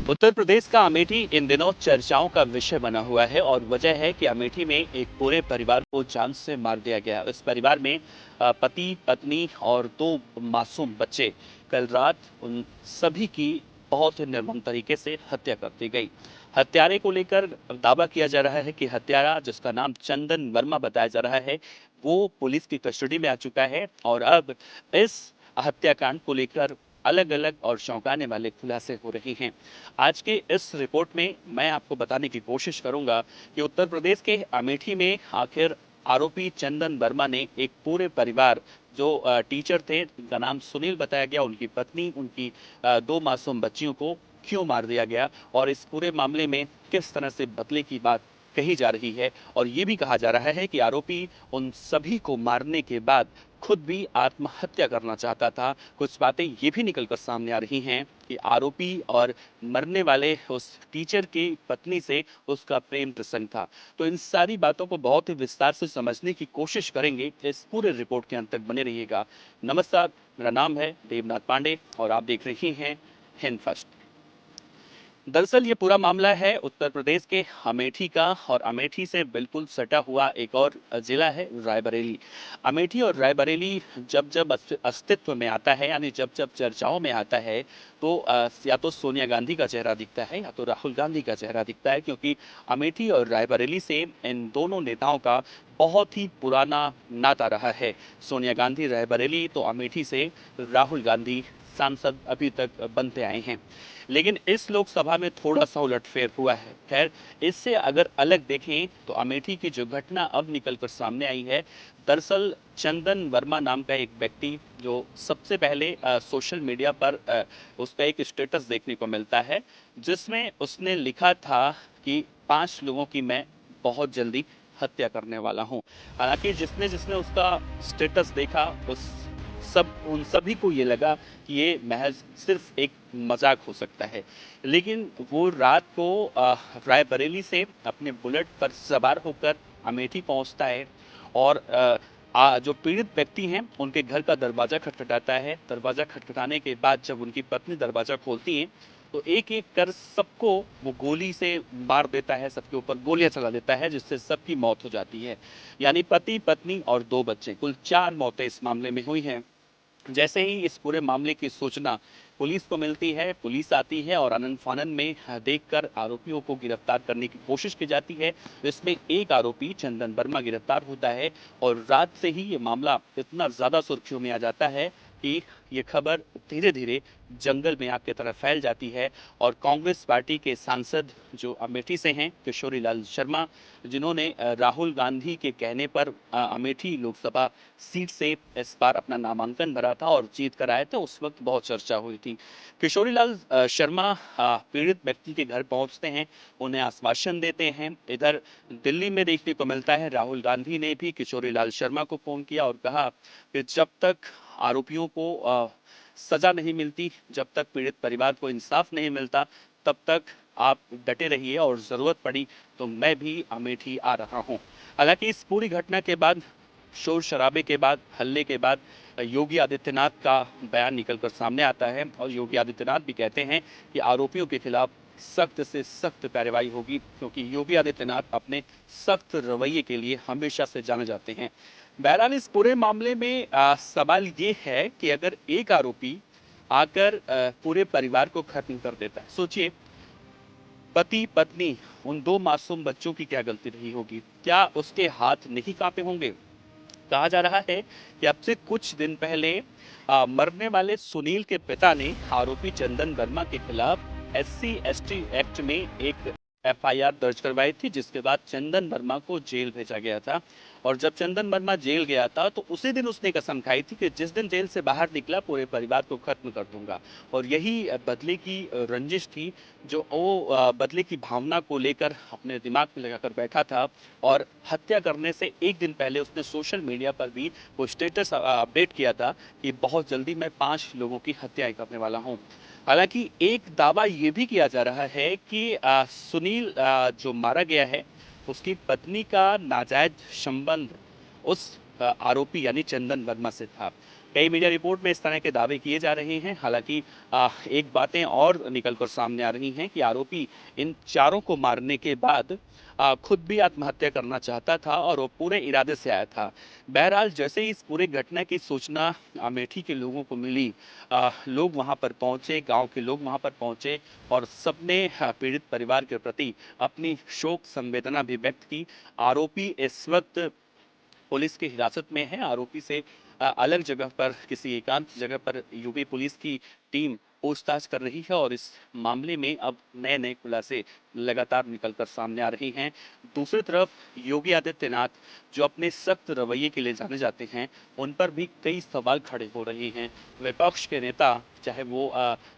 उत्तर प्रदेश का अमेठी इन दिनों चर्चाओं का विषय बना हुआ है और वजह है कि अमेठी में एक पूरे परिवार को जान से मार दिया गया। इस परिवार में पति, पत्नी और दो मासूम बच्चे। कल रात उन सभी की बहुत ही निर्मम तरीके से हत्या कर दी गई। हत्यारे को लेकर दावा किया जा रहा है कि हत्यारा, जिसका नाम चंदन वर्मा बताया जा रहा है, वो पुलिस की कस्टडी में आ चुका है और अब इस हत्याकांड को लेकर अलग अलग और चौंकाने वाले खुलासे हो रहे हैं। आज के इस रिपोर्ट में मैं आपको बताने की कोशिश करूंगा कि उत्तर प्रदेश के अमेठी में आखिर आरोपी चंदन वर्मा ने एक पूरे परिवार, जो टीचर थे, जिनका नाम सुनील बताया गया, उनकी पत्नी, उनकी दो मासूम बच्चियों को क्यों मार दिया गया और इस पूरे मामले में किस तरह से बदले की बात कही जा रही है। और ये भी कहा जा रहा है कि आरोपी उन सभी को मारने के बाद खुद भी आत्महत्या करना चाहता था। कुछ बातें ये भी निकलकर सामने आ रही हैं कि आरोपी और मरने वाले उस टीचर की पत्नी से उसका प्रेम प्रसंग था। तो इन सारी बातों को बहुत ही विस्तार से समझने की कोशिश करेंगे। इस पूरे रिपोर्ट के अंत तक बने रहिएगा। नमस्कार, मेरा नाम है देवनाथ पांडे और आप देख रहे हैं हिंद फर्स्ट। दरअसल ये पूरा मामला है उत्तर प्रदेश के अमेठी का और अमेठी से बिल्कुल सटा हुआ एक और जिला है रायबरेली। अमेठी और रायबरेली जब जब अस्तित्व में आता है, यानी जब जब चर्चाओं में आता है, तो या तो सोनिया गांधी का चेहरा दिखता है या तो राहुल गांधी का चेहरा दिखता है, क्योंकि अमेठी और रायबरेली से इन दोनों नेताओं का बहुत ही पुराना नाता रहा है। सोनिया गांधी रायबरेली तो अमेठी से राहुल गांधी सांसद अभी तक बनते आए हैं। लेकिन इस लोकसभा में थोड़ा सा उलटफेर हुआ है। खैर, इससे अगर अलग देखें तो अमेठी की जो घटना अब निकलकर सामने आई है, दरअसल चंदन वर्मा नाम का एक व्यक्ति, जो सबसे पहले सोशल मीडिया पर उसका एक स्टेटस देखने को मिलता है, जिसमें उसने लिखा था कि 5 लोगों की मैं बहुत जल्दी हत्या करने वाला हूं। हालांकि जिसने जिसने उसका स्टेटस देखा, उन सभी को ये लगा कि ये महज सिर्फ एक मजाक हो सकता है। लेकिन वो रात को रायबरेली से अपने बुलेट पर सवार होकर अमेठी पहुंचता है और जो पीड़ित व्यक्ति हैं उनके घर का दरवाजा खटखटाता है। दरवाजा खटखटाने के बाद जब उनकी पत्नी दरवाजा खोलती है, तो एक एक कर सबको वो गोली से मार देता है, सबके ऊपर गोलियां चला देता है, जिससे सबकी मौत हो जाती है। यानी पति, पत्नी और 2 बच्चे, कुल 4 मौतें इस मामले में हुई हैं। जैसे ही इस पूरे मामले की सूचना पुलिस को मिलती है, पुलिस आती है और आनन फानन में देखकर आरोपियों को गिरफ्तार करने की कोशिश की जाती है। इसमें एक आरोपी चंदन वर्मा गिरफ्तार होता है और रात से ही ये मामला इतना ज्यादा सुर्खियों में आ जाता है कि ये खबर धीरे धीरे जंगल में आग की तरह फैल जाती है। और कांग्रेस पार्टी के सांसद, जो अमेठी से हैं, किशोरी लाल शर्मा, जिन्होंने राहुल गांधी के कहने पर अमेठी लोकसभा सीट से इस बार अपना नामांकन भरा था और जीत कर आए थे, उस वक्त बहुत चर्चा हुई थी। किशोरीलाल शर्मा पीड़ित व्यक्ति के घर पहुंचते हैं, उन्हें आश्वासन देते हैं। इधर दिल्ली में देखने को मिलता है, राहुल गांधी ने भी किशोरीलाल शर्मा को फोन किया और कहा कि जब तक आरोपियों को सजा नहीं मिलती, जब तक पीड़ित परिवार को इंसाफ नहीं मिलता, तब तक आप डटे रहिए और जरूरत पड़ी तो मैं भी अमेठी आ रहा हूं। हालांकि इस पूरी घटना के बाद, शोर शराबे के बाद, हल्ले के बाद योगी आदित्यनाथ का बयान निकलकर सामने आता है और योगी आदित्यनाथ भी कहते हैं कि आरोपियों के खिलाफ सख्त से सख्त कार्रवाई होगी, क्योंकि योगी आदित्यनाथ अपने सख्त रवैये के लिए हमेशा से जाने जाते हैं। बहरहाल इस पूरे मामले में सवाल ये है कि अगर एक आरोपी आकर पूरे परिवार को खत्म कर देता है, सोचिए, पति, पत्नी, उन 2 मासूम बच्चों की क्या गलती रही होगी? क्या उसके हाथ नहीं कांपे होंगे? कहा जा रहा है कि अब से कुछ दिन पहले मरने वाले सुनील के पिता ने आरोपी चंदन वर्मा के खिलाफ एससी एसटी एक्ट में एक एफआईआर दर्ज करवाई थी, जिसके बाद चंदन वर्मा को जेल भेजा गया था। और जब चंदन वर्मा जेल गया था, तो उसी दिन उसने कसम खाई थी कि जिस दिन जेल से बाहर निकला, पूरे परिवार को खत्म कर दूंगा। और यही बदले की रंजिश थी, जो वो बदले की भावना को लेकर अपने दिमाग में लगाकर बैठा था। और हत्या करने से एक दिन पहले उसने सोशल मीडिया पर भी वो स्टेटस अपडेट किया था कि बहुत जल्दी मैं 5 लोगों की हत्या करने वाला हूं। हालांकि एक दावा ये भी किया जा रहा है कि सुनील जो मारा गया है, उसकी पत्नी का नाजायज संबंध उस आरोपी यानी चंदन वर्मा से था। कई मीडिया रिपोर्ट में इस तरह के दावे किए जा रहे हैं। हालांकि एक बातें और निकलकर सामने आ रही हैं कि आरोपी इन चारों को मारने के बाद खुद भी आत्महत्या करना चाहता था और वो पूरे इरादे से आया था। बहरहाल जैसे ही इस पूरे घटना की सूचना अमेठी के लोगों को मिली, लोग वहां पर पहुंचे, गांव के लोग वहां पर पहुंचे और सबने पीड़ित परिवार के प्रति अपनी शोक संवेदना भी व्यक्त की। आरोपी इस वक्त पुलिस की हिरासत में है। आरोपी से अलग जगह पर, किसी एकांत जगह पर यूपी पुलिस की टीम पूछताछ कर रही है और इस मामले में अब नए नए खुलासे लगातार निकलकर सामने आ रहे हैं। दूसरी तरफ योगी आदित्यनाथ, जो अपने सख्त रवैये के लिए जाने जाते हैं, उन पर भी कई सवाल खड़े हो रहे हैं। विपक्ष के नेता, चाहे वो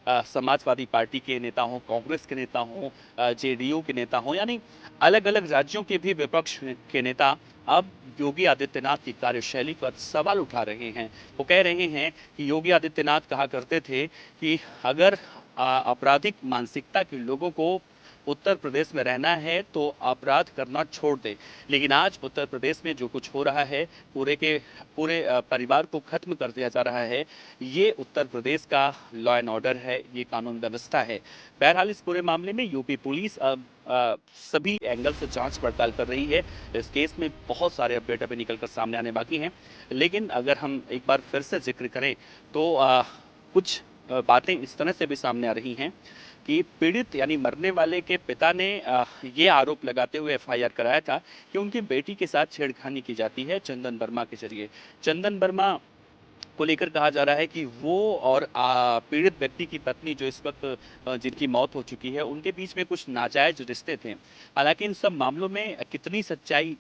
समाजवादी पार्टी के नेता हों, कांग्रेस के नेता हों, जेडीयू के नेता हों, यानी अलग अलग राज्यों के भी विपक्ष के नेता अब योगी आदित्यनाथ की कार्यशैली पर सवाल उठा रहे हैं। वो कह रहे हैं कि योगी आदित्यनाथ कहा करते थे कि अगर आपराधिक मानसिकता के लोगों को उत्तर प्रदेश में रहना है तो अपराध करना छोड़ दे। लेकिन आज उत्तर प्रदेश में जो कुछ हो रहा है, पूरे के पूरे परिवार को खत्म कर दिया जा रहा है, ये उत्तर प्रदेश का लॉ एंड ऑर्डर है, ये कानून व्यवस्था है। बहरहाल इस पूरे मामले में यूपी पुलिस अब सभी एंगल से जांच पड़ताल कर रही है। इस केस में बहुत सारे अपडेट अभी निकलकर सामने आने बाकी हैं। लेकिन अगर हम एक बार फिर से जिक्र करें तो कुछ बातें इस तरह से भी सामने आ रही हैं कि पीड़ित यानी मरने वाले के पिता ने ये आरोप लगाते हुए एफआईआर कराया था कि उनकी बेटी के साथ छेड़खानी की जाती है चंदन वर्मा के जरिए। चंदन वर्मा को लेकर कहा जा रहा है कि वो और पीड़ित व्यक्ति की पत्नी, जो इस वक्त जिनकी मौत हो चुकी है, उनके बीच में कुछ नाजायज रिश्ते थे। हालांकि इन सब मामलों में कितनी सच्चाई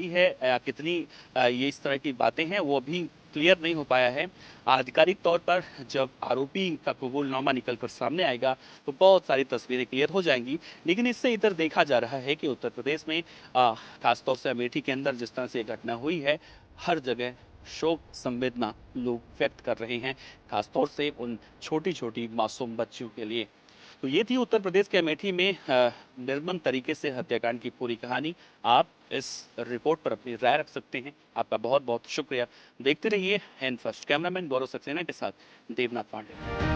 है, कितनी ये इस तरह की बातें हैं, वो अभी क्लियर नहीं हो पाया है। आधिकारिक तौर पर जब आरोपी का कबूलनामा निकलकर सामने आएगा तो बहुत सारी तस्वीरें क्लियर हो जाएंगी। लेकिन इससे इधर देखा जा रहा है कि उत्तर प्रदेश में खासतौर से अमेठी के अंदर जिस तरह से घटना हुई है, हर जगह शोक संवेदना लोग व्यक्त कर रहे हैं, खासतौर से उन छोटी छोटी मासूम बच्चियों के लिए। तो ये थी उत्तर प्रदेश के अमेठी में निर्मम तरीके से हत्याकांड की पूरी कहानी। आप इस रिपोर्ट पर अपनी राय रख सकते हैं। आपका बहुत बहुत शुक्रिया। देखते रहिए हैंड फर्स्ट। कैमरामैन गौरव सक्सेना के साथ देवनाथ पांडे।